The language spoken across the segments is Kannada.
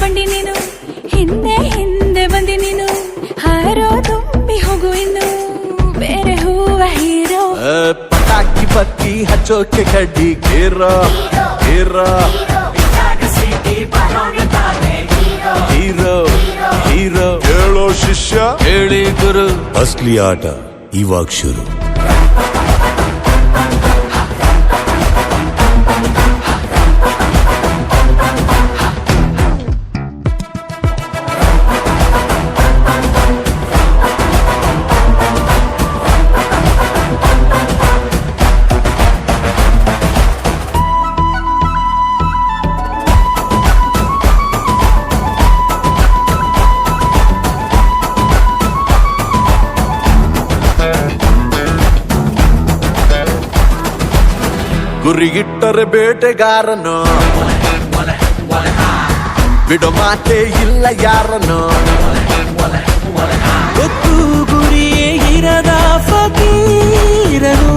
ಬಂಡಿ ನೀನು ಹಿಂದೆ ಹಿಂದೆ ಬಂದಿ ನೀನು ಹಾರೋ ತುಂಬಿ ಹೋಗು ಇನ್ನು ಬೇರೆ ಹೂವ ಹೀರೋ ಪಟಾಕಿ ಬತ್ತಿ ಹಚ್ಚೋಕೆ ಕಡ್ಡಿ ಗೇರ ಗೇರ ಹೀರೋ ಹೀರೋ ಹೇಳೋ ಶಿಷ್ಯ ಹೇಳಿ ಗುರು ಅಸ್ಲಿ ಆಟ ಇವಾಗ ಶುರು. ಗುರಿಗಿಟ್ಟರೆ ಬೇಟೆಗಾರನು ಬಿಡೋ ಮಾತೆ ಇಲ್ಲ ಯಾರನು ಗೊತ್ತು ಗುರಿಯೇ ಇರದ ಫಕೀರನು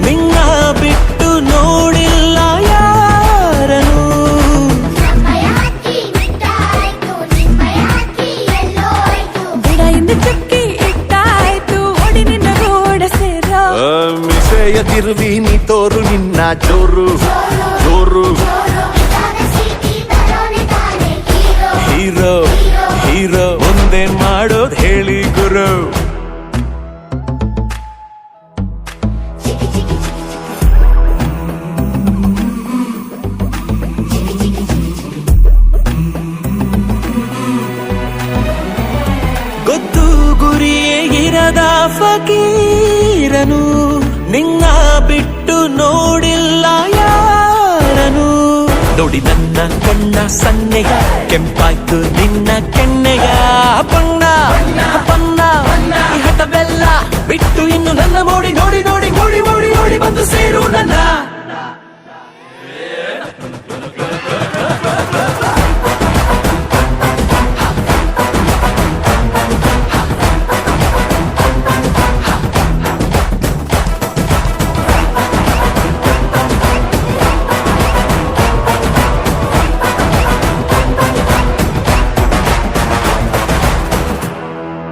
ನಿನ್ನ ಬಿಟ್ಟು ನೋಡಿಲ್ಲ ಯಾರನು ಬಿಡ ಎಂದು ಚುಕ್ಕಿ ಇಟ್ಟಾಯ್ತು ಹೊಡಿ ನಿನ್ನ ಗೋಡ ಸೇರ ಮಿಸೆಯ ತಿರುವಿ ನೀ ತೋರು ನಿನ್ನ ಜೋರು ಜೋರು ಹೀರೋ ಹೀರೋ ಮುಂದೇನ್ ಮಾಡೋದ್ ಹೇಳಿ ಗುರು. ಗೊತ್ತು ಗುರಿಯೇ ಇರದ ಫಕೀರನು ನಿನ್ನ ಬಿಟ್ಟು ನೋಡಿಲ್ಲ ಯಾರನು ನೋಡಿ ನನ್ನ ಕಣ್ಣ ಸನ್ನೆಯ ಕೆಂಪಾಯ್ತು ನಿನ್ನ ಕೆನ್ನೆಯ ಬಣ್ಣ ಬಣ್ಣ ಈ ಹಠವೆಲ್ಲ ಬಿಟ್ಟು ಇನ್ನು ನನ್ನ ಮೋಡಿ ನೋಡಿ ನೋಡಿ ಓಡಿ ಓಡಿ ಓಡಿ ಬಂದು ಸೇರು ನನ್ನ